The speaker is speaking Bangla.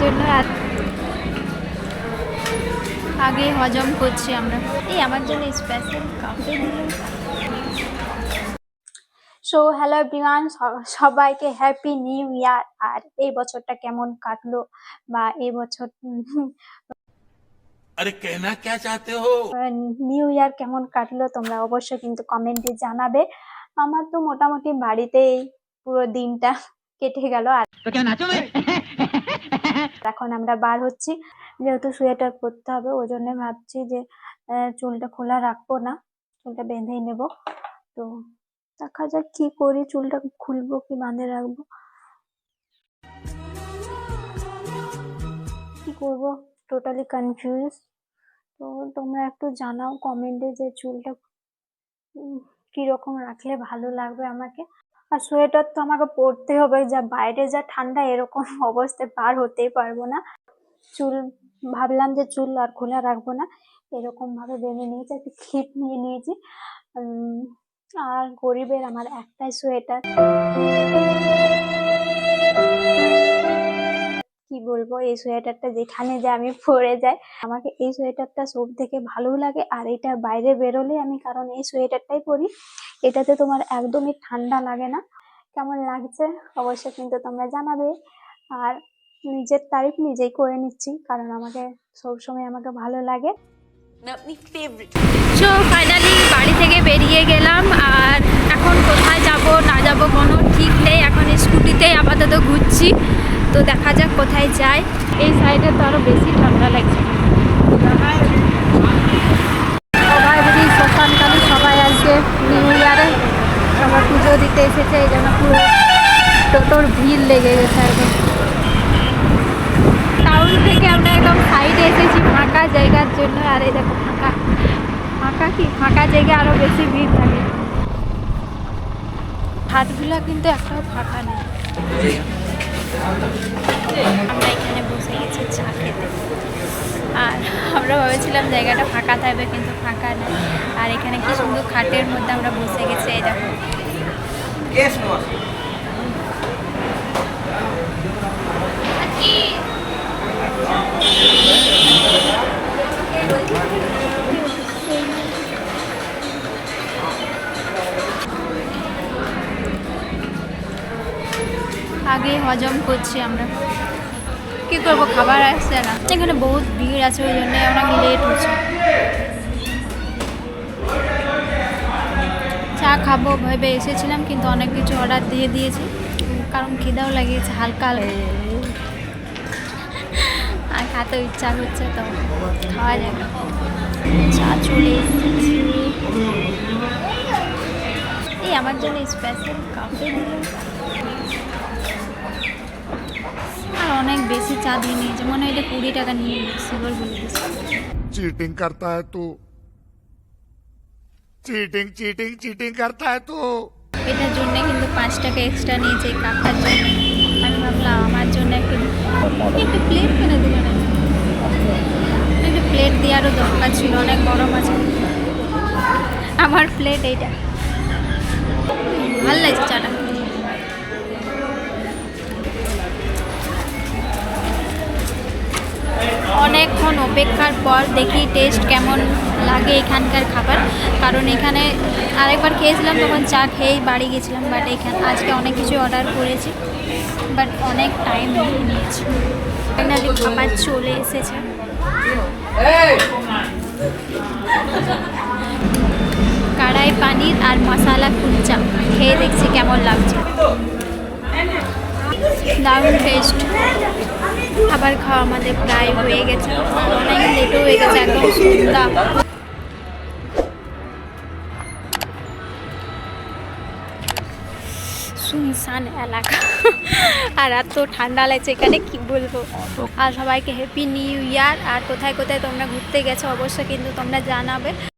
জন্য আর আগে হজম করছি আমরা। এই আমার জন্য স্পেশাল কাপে দিল। সো হ্যালো এভরিওয়ান, সবাইকে হ্যাপি নিউ ইয়ার। আর এই বছরটা কেমন কাটলো বা এই বছর अरे कहना क्या चाहते हो? নিউ ইয়ার কেমন কাটলো তোমরা অবশ্যই কিন্তু কমেন্টে জানাবে। আমার তো মোটামুটি বাড়িতেই পুরো দিনটা কেটে গেল। আর এখন আমরা বার হচ্ছি, যেহেতু সোয়েটার পরতে হবে ওই জন্য ভাবছি যে চুলটা খোলা রাখবো না, চুলটা বেঁধেই নেব। তো দেখা যাক কি করি, চুলটা খুলবো কি বাঁধে রাখবো, কি করবো, টোটালি কনফিউজ। তো তোমরা একটু জানাও কমেন্টে যে চুলটা কিরকম রাখলে ভালো লাগবে আমাকে। আর সোয়েটার তো আমাকে পরতে হবে, যা বাইরে যা ঠান্ডা, এরকম অবস্থায় পার হতেই পারবো না। চুল ভাবলাম যে চুল আর খোলা রাখবো না, এরকম ভাবে বেঁধে নিয়েছি, একটু খিট নিয়ে নিয়েছি। আর গরিবের আমার একটাই সোয়েটার, কি বলবো, এই সোয়েটারটা যেখানে যে আমি পরে যাই, আমাকে এই সোয়েটারটা সব থেকে ভালো লাগে। আর এটা বাইরে বেরোলে আমি কারণ এই সোয়েটারটাই পরি, এটাতে তোমার একদমই ঠান্ডা লাগে না। কেমন লাগছে অবশ্যই কিন্তু তোমরা জানাবে। আর নিজের তারিফ নিজেই করে নিচ্ছি, কারণ আমাকে সবসময় আমাকে ভালো লাগে। সো ফাইনালি বাড়ি থেকে বেরিয়ে গেলাম, আর এখন কোথায় যাব না যাব কোনো ঠিক নেই। এখন স্কুটিতেই আপাতত ঘুরছি, তো দেখা যাক কোথায় যাই। এই সাইডে তো আরো বেশি ঠান্ডা লাগছে। সবাই বুঝি শ্মশানকালী সবাই আজকে নিউ ইয়ারে সবাই পুজো দিতে এসেছে, এই জন্য পুরো টোটোর ভিড় লেগে গেছে একদম। টাউন থেকে আমরা একদম সাইডে এসেছি ফাঁকা জায়গার জন্য। আর এই দেখো ফাঁকা ফাঁকা, কি ফাঁকা জায়গায় আরো বেশি ভিড় থাকে। হাটগুলো কিন্তু একটাও ফাঁকা নেই। আমরা এখানে বসে গেছি চা খেতে, আর আমরা ভেবেছিলাম জায়গাটা ফাঁকা থাকবে, কিন্তু ফাঁকা নেই। আর এখানে কি সুন্দর খাটের মধ্যে আমরা বসে গেছি, এই দেখো। আগে হজম করছি আমরা, কি করব, খাবার আসছে না। এখানে বহুত ভিড় আছে, ওই জন্য অনেক লেট হচ্ছে। চা খাবো ভেবে এসেছিলাম, কিন্তু অনেক কিছু অর্ডার দিয়ে দিয়েছি, কারণ খিদাও লাগিয়েছে হালকা হালকা। আর খেতে ইচ্ছা করছে, তো খাওয়া যাবে। চা চলে এসেছি, এই আমার জন্য স্পেশাল কাপে দিল। আর অনেক বেশি চা দিয়ে নিয়েছে, মনে হয় এটা 20 টাকা নিয়ে সিলভার বলে দিয়েছে। चीटिंग करता है तू, चीटिंग चीटिंग चीटिंग करता है तू। এটার জন্য কিন্তু 5 টাকা এক্সট্রা নিয়েছে এই কাপটার জন্য। আমি ভাবলাম আমার জন্য একটু প্লেট কিনে দিল না, একটু প্লেট দেওয়ারও দরকার ছিল, অনেক গরম আছে। আমার প্লেট এইটা, ভালো লাগছে চাটা। অনেকক্ষণ অপেক্ষার পর দেখি টেস্ট কেমন লাগে এখানকার খাবার, কারণ এখানে আরেকবার খেয়েছিলাম তখন চা খেয়েই বাড়ি গেছিলাম, বাট এখানে আজকে অনেক কিছু অর্ডার করেছি, বাট অনেক টাইম নিয়েছি। ফাইনালি খাবার চলে এসেছে। কড়াই পানির আর মশলা কুলচা খেয়ে দেখছি কেমন লাগছে, দারুণ টেস্ট। খাবার খাওয়া আমাদের প্রায় হয়ে গেছে, অনেক লেটও হয়ে গেছে, একদম সন্ধ্যা। শুনশান এলাকা, আর এত ঠান্ডা লাগছে এখানে, কি বলবো। আর সবাইকে হ্যাপি নিউ ইয়ার। আর কোথায় কোথায় তোমরা ঘুরতে গেছো অবশ্যই কিন্তু তোমরা জানাবে।